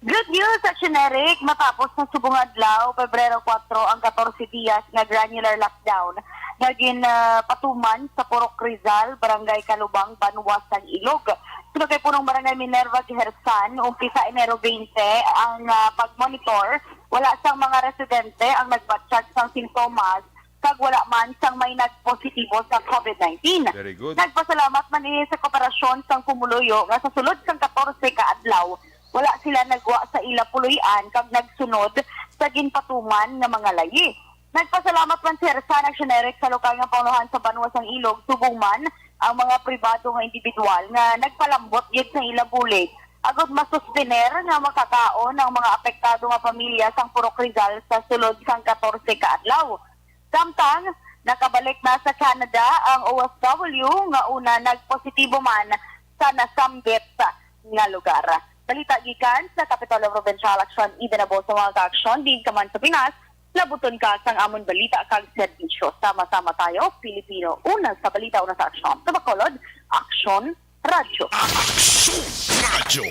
Good news, Action Eric. Matapos ng subong adlaw, Pebrero 4, ang 14 días na granular lockdown. Naging patuman sa Purok Rizal, Barangay Kalubang, Banuwas ng Ilog. Sunod kay punong Barangay Minerva Gihersan, umpisa Enero 20, ang pag-monitor. Wala sang mga residente ang nagbatsyag sang sintomas kag wala man sang may nagpositibo sa COVID-19. Very good. Nagpasalamat man sa kooperasyon sang Kumuluyo nga sa sulod sang 14 ka adlaw wala sila nagwa sa ila puloy-an kag nagsunod sa ginpatuman nga mga layi. Nagpasalamat man si Hersan Action Eric sa lokal nga paunohan sa Banuwas ng Ilog, subong man ang mga pribado nga individual nga nagpalambot yun sa ila bulig. Agod masustener nga makakaon ang mga apektado nga pamilya sang Purok Rizal sa sulod sang 14 ka adlaw. Samtang nakabalik na sa Canada ang OFW nga una nagpositibo man sa nasambit nga lugar. Balita gikan sa Kapitulo Provincial Action idenabo sa mga ka-aksyon din ka man sa Pinas, labuton ka sang amon balita kag serbisyo. Sama-sama tayo, Pilipino. Una sa balita, una sa aksyon. Sa Bacolod, Aksyon Radio. Aksyon Radio.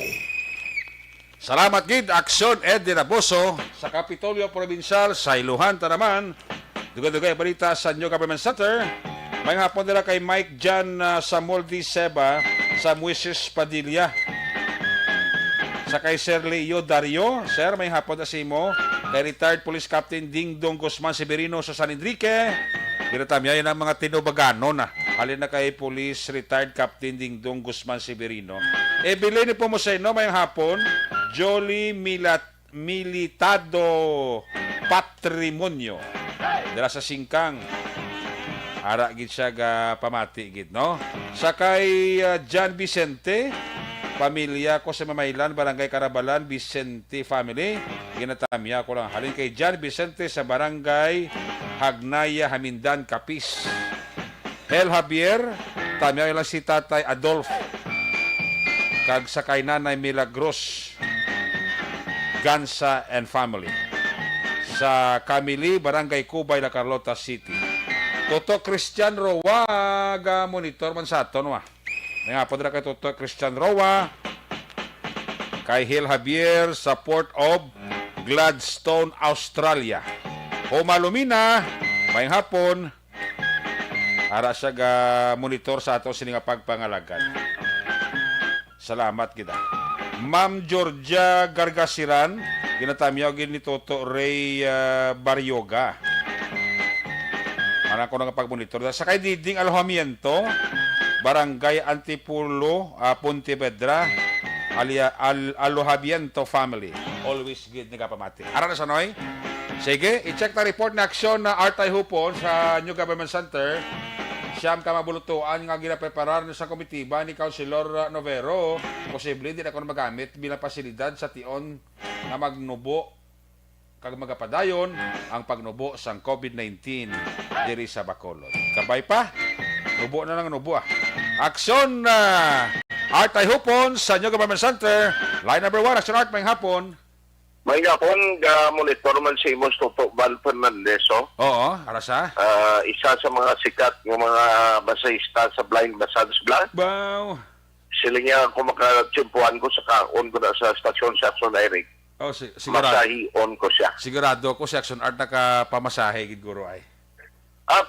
Salamat gid aksyon Ed Dinaboso sa Kapitolyo Provincial sa Ilohan ta naman. Dugay-dugay balita sa New Government Center. May hapon nila kay Mike Jan Samuel D. Seba sa Moises Padilla. Sa kay Sir Leo Dario, Sir, may hapon na si mo. Kay retired Police Captain Dingdong Guzman Severino sa San Enrique. Ginatamya yun ang mga tinubagano na. Halin na kay Police retired Captain Dingdong Guzman Severino. Bilay ni po mo sa inyo, may hapon, Jolly Militado Patrimonio. Dala sa Singkang. Ara gid siya ga pamati gid, no? Sa kay John Vicente, pamilya ko sa Mamaylan, Barangay Carabalan, Vicente family. Ginatamya ko lang. Halin kay John Vicente sa Barangay Hagnaya, Hamindan, Capiz. Hel Javier, tamya lang si Tatay Adolf. Kag sa kay Nanay Milagros, Gansa and family. Sa Camili, Barangay Cubay, La Carlota City. Toto Christian Roa, ga monitor man sa aton, wa. May nga po kay Toto Christian Roa, kay Hil Javier sa Port of Gladstone, Australia. Humalumina, may hapon, ara siya ga monitor sa ato sininga pagpangalagan. Salamat kita. Ma'am Georgia Gargasiran, ginatamyaw gid ni Toto Ray Baryoga. Anak ko nga pagmonitor. Sa kay Diding Alojamiento, Barangay Antipulo, Pontevedra, Alojamiento family. Always good nga pamati. Ara na sa noy. Sige, i-check na report na aksyon na Artay Hupon sa New Government Center. Siyam ka mabulutuan nga ginapreparar sa komitiba ni Councilor Novero. Posible hindi na ko magamit bilang pasilidad sa tion na magnubo kag magapadayon ang pagnubo sang COVID-19 diri sa Bacolod. Kabay pa, nubo na lang nubo ah. Aksyon Artay Hupon sa New Government Center. Line number 1, Aksyon Art, may hapon. May hapon, monitor man si Imos Toto Val Fernandez, oh. Oo, arasa. Isa sa mga sikat ng mga basahista sa Blind Basads Vlog. Wow. Sila niya kung makatsimpuan ko sa kaon ko na sa stasyon sa Action Direct. Oh, sigurado. Masahi-on ko siya. Sigurado ko si Action Art nakapamasahe gid guro ay.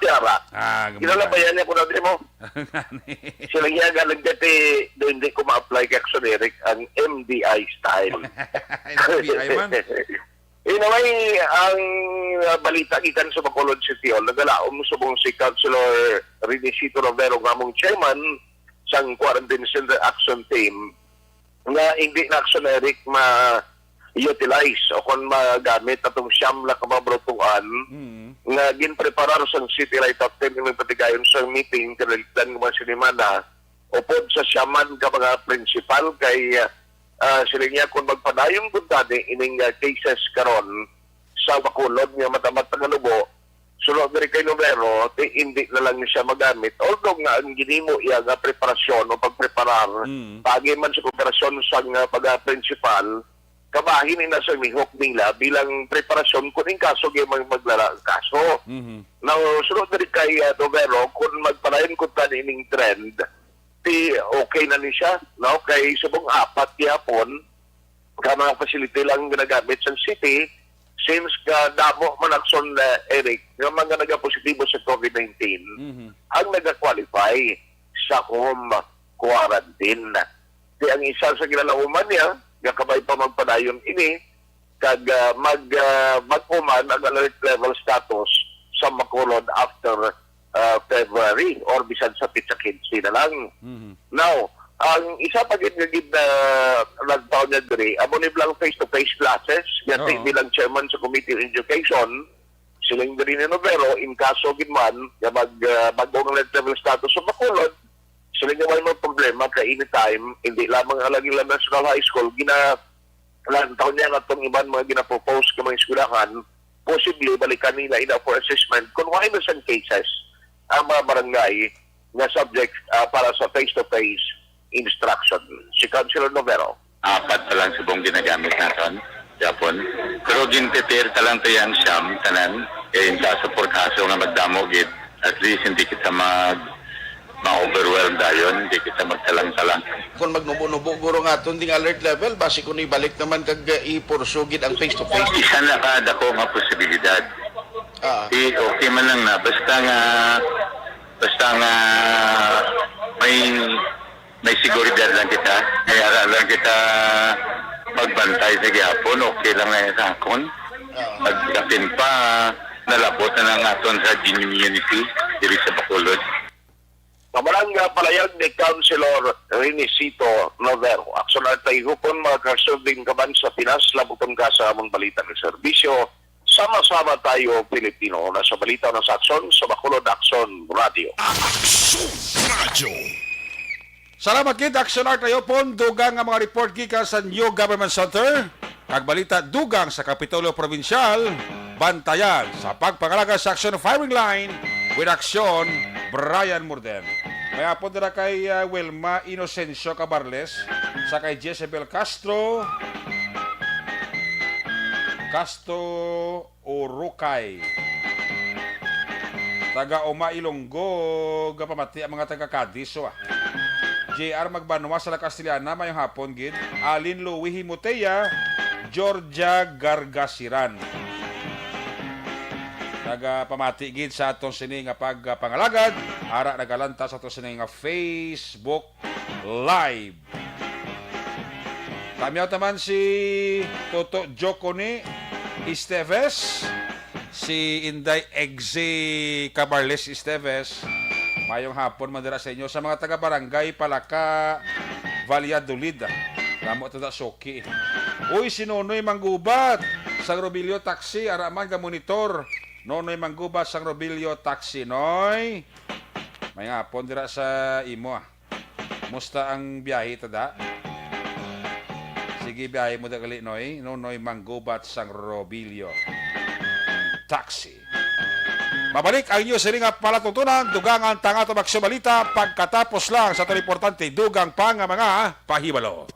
Tiara. Gumagana. Kilala ba yan niya kung natin mo? Sila niya galang dati hindi ko ma-apply kay Action Direct ang MDI style. MDI man. Inaway, ang balita gikan sa Bacolod City Hall, nagalaom sa mong si Councilor Renisito Romero nga mong chairman sang Quarantine Center Action Team nga hindi na Action Direct ma-utilize o kung magamit atong siyam na kamabrotuan nga ginpreparar sa City Right After ng patigayon sa meeting kanilang mga sinimana upod sa siyaman ka mga principal kay sila niya kung magpadayon kung tani ining cases karon sa Bacolod nga matamat pangalubo sunod na rin kay Novero hindi na lang siya magamit although nga ang ginimo iya nga preparasyon o pagpreparar pagi man sa kooperasyon sa pag-principal kabahin na sa mihok nila bilang preparasyon kung in kaso yung maglara ang kaso. Now, sunod na rin kay Novero, kung magpalayan ko tanining trend, okay na ni siya, no? Kay subong apat yapon, ka mga facility lang ginagamit sa city, since damo manakson na Eric, nga mga nagapositibo sa COVID-19, ang nag-qualify sa home quarantine. Kaya ang isa sa ginalauman niya, kabay pa magpadayon ini kag mag-uman ang alert level status sa Bacolod after February or bisan sa pizza kids na lang. Now, ang isa pa gid na nagtaon niya diri, amo ni lang face-to-face classes, yati bilang chairman sa Committee on Education, silang diri ni Novero, in kaso gid man, mag-uman alert level status sa Bacolod, sila nga may mga problema ka anytime, hindi lamang Alagila National High School, taon niya nga itong ibang mga ginapropose ka mga eskwelahan, possibly balikan nila ina for assessment kung why na some cases ang mga barangay na subject para sa face-to-face instruction. Si Councilor Novero. Apat pa lang subong ginagamit natin, Japon. Pero ginteter ka lang tayo ang siyam, tanan, kaya yung kaso por kaso nga magdamo gid, at least hindi kita ma-overwhelm dayon, hindi kita magtalang-talang. Kung magnubo-nubo guro nga itong ding alert level, basi kung ibalik naman kag iporsugid ang face-to-face. Isa na kada ko nga posibilidad. Okay man lang na, basta nga Basta nga may seguridad lang kita. Kaya lang kita magbantay sa gihapon. Okay lang na sa akon. Pagkapin pa, nalabot na lang aton sa community diri sa Bacolod. Kamalang nga palayag ni Councilor Renisito Novero. Aksunan tayo hupon mga kasubing kaban sa Pinas, labuton ka sa among balita ng serbisyo. Sama-sama tayo, Pilipino. Nasa balita ng Sakson, sa Bacolod Action Radio. Action Radio! Salamat kid, Action Art tayo po. Dugang nga mga report gikan sa New Government Center. Kagbalita dugang sa Kapitolyo Provincial. Bantayan sa pagpangalaga sa Action Firing Line with Action Brian Morden. May apod na kay Wilma Inocencio Cabarles, sa kay Jezebel Castro Urukay, taga Oma Ilonggo, gapamati ang mga taga Cadiz. JR Magbanwa sa La Castellana, mayong hapon gid. Alin Louie Himuteya, Georgia Gargasiran, nagapamati gid sa atong sini nga pagpangalagad. Ara nagalanta sa atong sini nga Facebook Live. Kamiyaw naman si Toto Joconi Esteves, si Inday Egze Cabarles Esteves. Mayong hapon mandira sa inyo. Sa mga taga-barangay Palaka, Valladolid, namo tada Soki. Uy, si Nonoy Manggubat sa Robilio Taxi, araman ka monitor. Nonoy Manggubat sa Robilio Taxi. Noy, may hapon dira sa imo. Musta ang biyahe tada? Sige, biyahe mo dagali, Noy. Nonoy Manggubat sang Robilio Taxi. Mabalik ang inyo sa ringa palatuntunan, dugang ang tanga tumaksyo balita, pagkatapos lang sa ito importante, dugang pa nga mga pahibalo.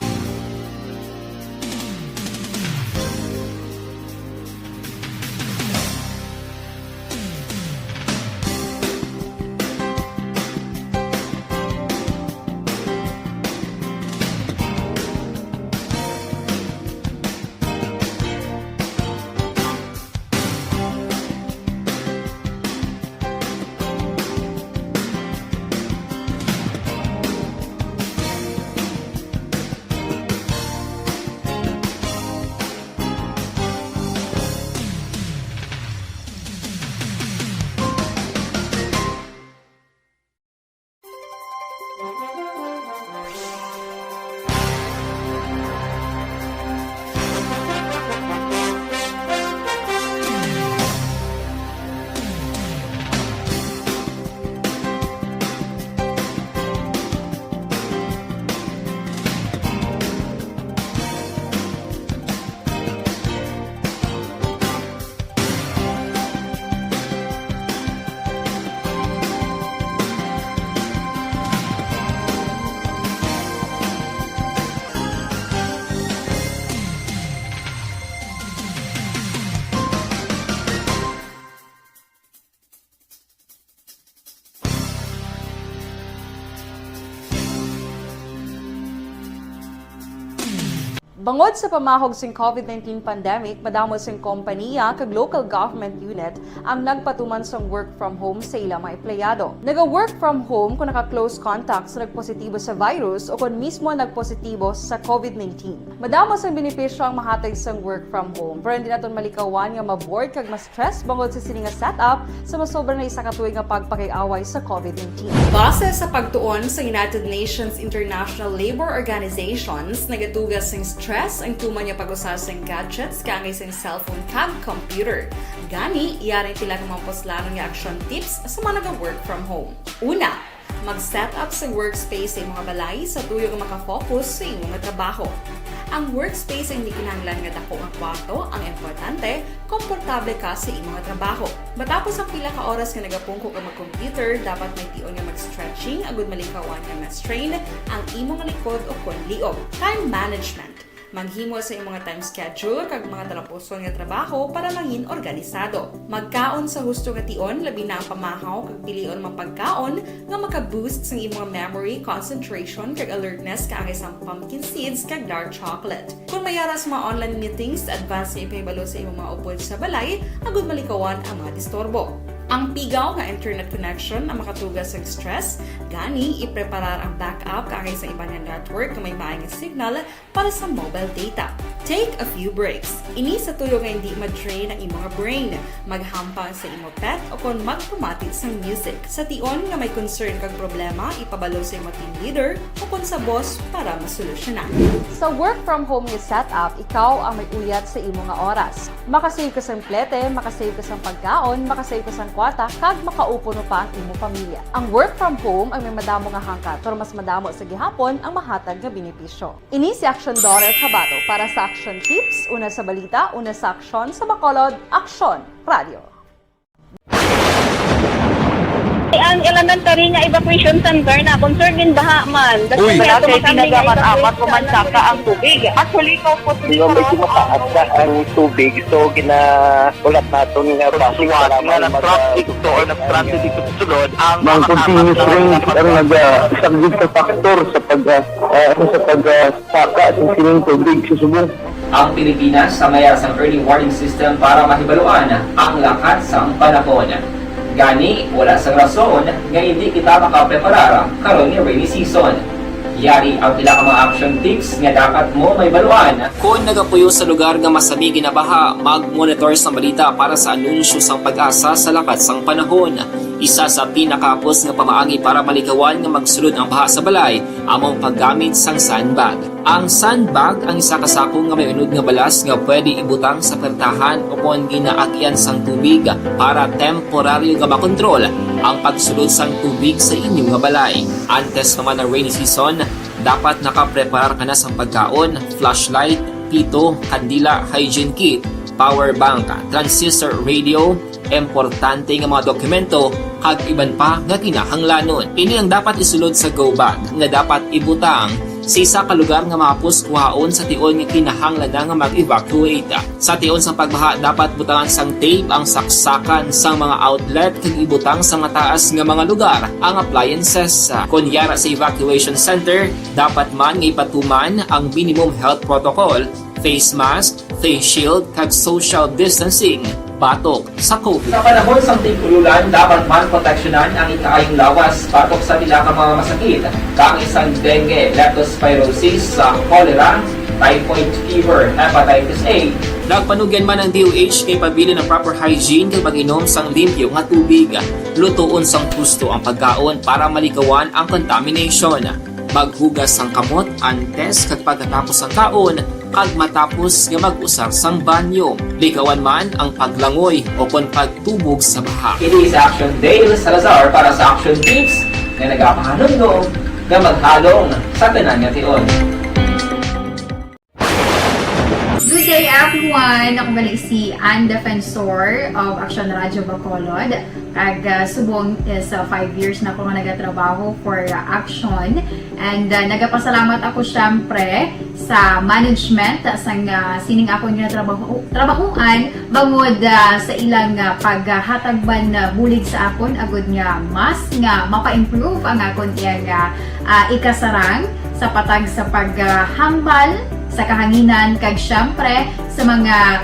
Bangod sa pamahog sing COVID-19 pandemic, madamo sing kompanya kag local government unit ang nagpatuman sang work from home sa ilang mga empleyado. Naga-work from home kung naka-close contact sa nagpositibo sa virus o kung mismo nagpositibo sa COVID-19. Madamo sang benepisyo ang mahatag sang work from home, pero hindi naton malikawan nga ma-bored kag ma-stress bangod sa sini nga setup sa masobra na isa ka tuig nga pagpakiaway sa COVID-19. Base sa pagtuon sa United Nations International Labour Organizations, nagatugas sing stress ang tuman niya pag-usas ng gadgets kangay sa cellphone kag computer. Gani, iyarin tila ng mga poslano nga action tips sa mga nag-work from home. Una, mag-set up sa workspace sa mga balay sa tuyo nga makafocus sa inyong trabaho. Ang workspace ay hindi kinahanglan nga dako ang kwarto, ang importante, komportable ka sa imong trabaho. Matapos ang pila ka oras nga nagapungko ka mag-computer, dapat may tion nga mag-stretching agud malikawan nga ma-strain ang imong likod o konliog. Time management. Manghimo sa imong time schedule kag mga talapuson nga trabaho para mangin organisado. Magkaon sa husto nga tion, labi na ang pamahaw kag pilion mapagkaon nga maka-boost sa imong memory, concentration kag alertness kaangay sa pumpkin seeds kag dark chocolate. Kung mayaras mga online meetings, advance sa ipahibalo sa imong mga upod sa balay, agud malikawan ang mga disturbo. Ang pigaw nga internet connection ang makatugas sa stress, gani ipreparar ang backup kaagay sa iba nga network nga may maayong signal para sa mobile data. Take a few breaks. Ini sa tuyo nga hindi ma-drain ang imong brain, maghampang sa imo pet o kon magpumati sa music. Sa tion nga may concern kag problema, ipabalo sa imo team leader o kon sa boss para masolusyonan. Sa work from home nga setup, ikaw ang may uyat sa imo nga oras. Makasave ka sa plete, makasave ka sa pagkaon, makasave ka sa kwata, kag makaupo no pa ang imo pamilya. Ang work from home ay may madamo nga hangkat, pero mas madamo sa gihapon ang mahatag nga benepisyo. Ini si Action Dorel Cabato para sa Action Tips, una sa balita, una sa aksyon sa Bacolod, Action Radio. Ang elementary nga evacuation center na concern din baha man. Uy! Wala kay pinagamat-amat kumansaka ang tubig. Actually, po Hindi mo medyo mataas na ang tubig. So, ginaulat natin nga pasiwat nga nag-traffic to or nag-transit dito sa sulod. Ang continuous range ang nag-subject sa factor sa pagsaka at sining tubig sa subong. Ang Pilipinas sa mayas ang early warning system para mahibaluan ang lakas ng panahon. Gani, wala sa rason nga hindi kita makapreparar karon ni rainy season. Yari ang pila ka mga action tips nga dapat mo may baluan. Kung nagapuyo sa lugar nga masabi ginabaha, mag-monitor sa balita para sa anunsyo sang pag-asa sa lakas sang panahon. Isa sa pinakapos nga pamaagi para malikawan nga magsulod ang baha sa balay, among paggamit sang sandbag. Ang sandbag ang isa kasakong nga may unod nga balas nga pwede ibutang sa pertahan o kung ginaagyan sang tubig para temporaryo nga makontrol ang pagsulod sang tubig sa inyong nga balay. Antes naman ng rainy season, dapat nakapreparar ka na sang pagkaon, flashlight, pito, kandila, hygiene kit, power bank, transistor radio, importante nga mga dokumento kag iban pa nga kinahanglanon. Ini ang dapat isulod sa go bag nga dapat ibutang sa isa ka lugar nga mapus kuhaon sa tion nga kinahanglan nga mag-evacuate. Sa tion sa pagbaha dapat butangan sang tape ang saksakan sang mga outlet kag ibutang sa mataas nga mga lugar ang appliances. Kunyara sa evacuation center, dapat man nga ipatuman ang minimum health protocol, face mask, face shield kag social distancing batok sa COVID. Sa panahon sa tigululan, dapat man proteksyonan ang ikaayong lawas batok sa pila ka mga masakit, kang isang dengue, leptospirosis, cholera, typhoid fever, hepatitis A. Nagpanugyan man ang DOH kay pabili ng proper hygiene kay pag-inom sang limpyo nga tubig. Lutuon sang gusto ang pagkaon para malikawan ang contamination. Maghugas sang kamot antes kag pagkatapos ang kaon kag matapos nga mag-usar sang banyo. Likawan man ang paglangoy o kon pagtubog sa baha. It is Action Dale Salazar para sa Action Tips nga nagapahanong nga maghalong sa tanan nga tion. Good day everyone! Ako balik si Ann Defensor of Action Radio Bacolod. Kag subong is 5 years na ako nga nagatrabaho for Action. And nagapasalamat ako syempre sa management sang sining ako nga trabahuan bangod sa ilang paghatagban bulig sa akon agud nga mas nga mapa-improve ang akon nga ikasarang sa patag sa paghambal sa kahanginan kag syempre sa mga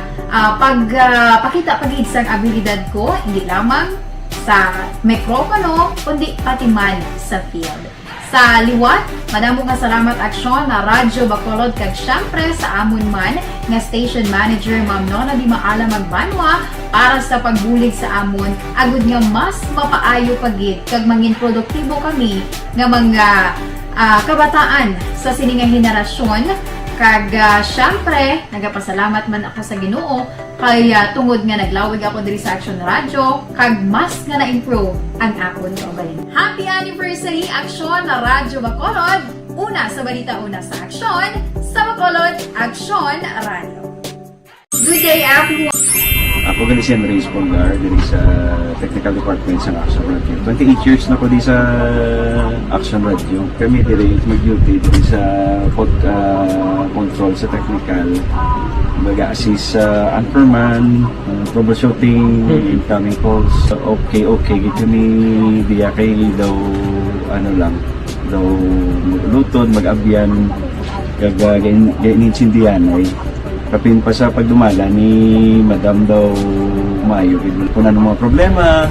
pagpakita pagid sang abilidad ko hindi lamang sa mikropono kundi pati man sa field. Sa liwat, madamo nga salamat Aksyon na Radyo Bacolod kag syempre sa amon man nga station manager Ma'am Nona Di Maala Magbanwa para sa pagbulig sa amon agud nga mas mapaayo pagid kag mangin produktibo kami nga mga kabataan sa sininga henerasyon. Kag syempre, nagapasalamat man ako sa Ginoo kay tungod nga naglawig ako diri sa Action Radio kag mas nga na-improve ang akon kaugalingon. Happy anniversary Action na Radyo Bacolod! Una sa balita, una sa aksyon, sa Bacolod, Action Radio. Good day everyone! Ako gali si Andres Polgar diri sa Technical Department sa Action Radio. 28 years na ko di sa Action Radio. Kami diri mag-duty diri sa control sa technical. Mag-assist sa anchorman, troubleshooting, incoming calls. Okay, gito ni diya kay daw daw lutod, mag-abyan, kag ganinsindihan ay kapin pa sa pagdumala ni Madam daw Mayo. Kung ano mga problema,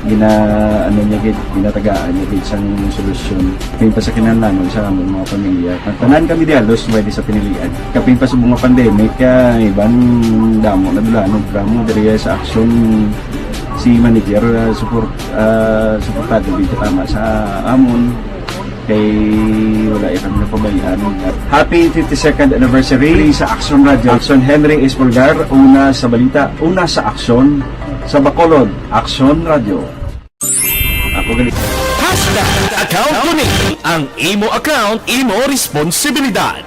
ano niya gid, ginatagaan niya gid sang solusyon. Kapin pa sa kinahanglan sa among mga pamilya. Tanan kami dialos pwede sa pinilian. Kapin pa sa mga pandemic kay iban damo na dulanog programo diri sa action si manager suportado dito tama sa amon kay wala kami napabayaan. Happy 52nd anniversary sa Action Radio. Action Henry Espolgar, una sa balita, una sa aksyon sa Bacolod. Action Radio. Ako galit. Account ko ni ang imo account, imo responsibilidad.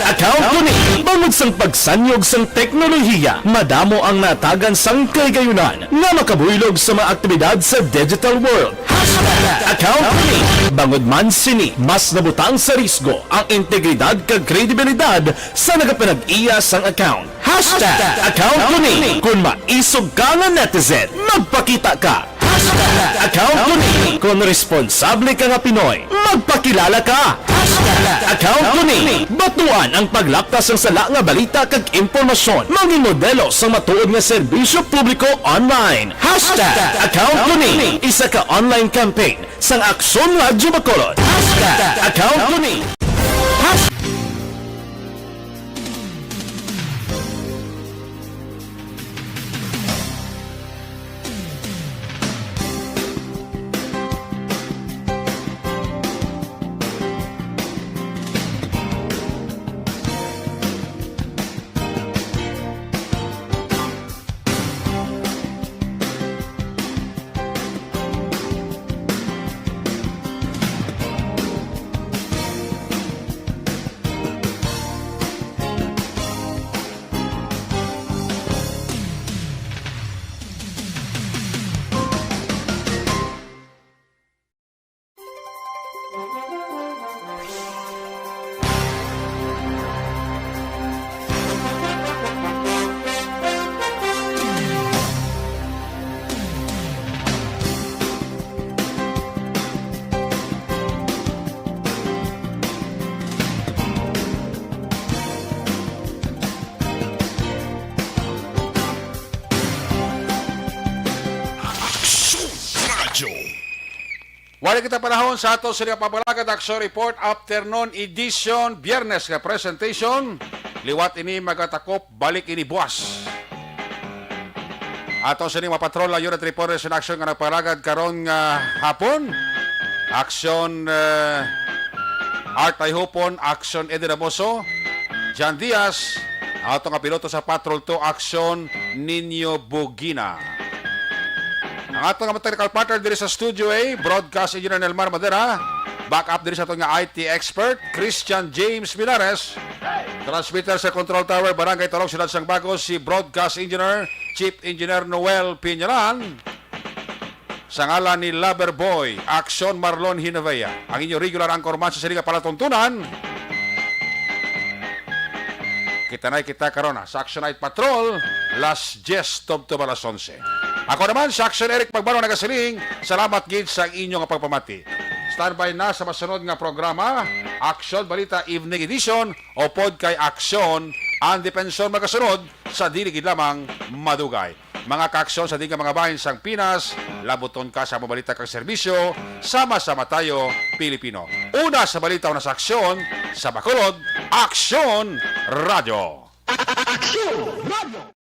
Account ko ni bangod sang pagsanyog sang teknolohiya, madamo ang natagan sang kagayunan nga makabuylog sa mga aktibidad sa digital world. Account ko ni bangod man sini mas nabutang sa risgo ang integridad kag kredibilidad sa nagapanag-iya sang account. Account ko ni kung maisog ka nga netizen, magpakita ka. Account ko ni kung responsable ka nga Pinoy, magpakilala ka. Account ko ni batuan ang paglaptas ng sala nga balita kag impormasyon, maging modelo sa matuod nga serbisyo publiko online. Account ko ni isa ka online campaign sang Aksyon Radyo Bacolod. Account ko ni Wala kita panahon sa ato sa Pabalagat Action Report Afternoon Edition Biyernes nga presentation. Liwat ini magatakop, balik ini buwas. Ato sa mga patrola unit reporters in action nga nagpalagad karon nga hapon. Action Art Ayhupon, Action Eddie Ramoso, Jan Diaz, ato nga piloto sa Patrol 2 Action Nino Bugina. Ang atong mga technical partner diri sa Studio A, Broadcast Engineer Nelmar Madera, backup diri sa atong nga IT expert, Christian James Minares, transmitter sa Control Tower, Barangay Talong, Siyudad Sang Bagos, si Broadcast Engineer, Chief Engineer Noel Piñalan, sa ngalan ni Loverboy, Action Marlon Hinavea, ang inyong regular anchorman sa Siliga Palatuntunan. Kita na kita karona sa Action Night Patrol, last jest of alas 11. Ako naman, sa Action Eric Pagbaro nagasiling, salamat gid sa inyong pagpamati. Standby na sa masunod nga programa, Action Balita Evening Edition o pod kay Action ang depensyon magasunod sa dili gid lamang madugay. Mga kaaksyon sa diga mga bahin sang Pinas, labuton ka sa mabalita kang serbisyo, sama-sama tayo Pilipino. Una sa balita, una sa aksyon, sa Bacolod, Action Radio. Action Radio!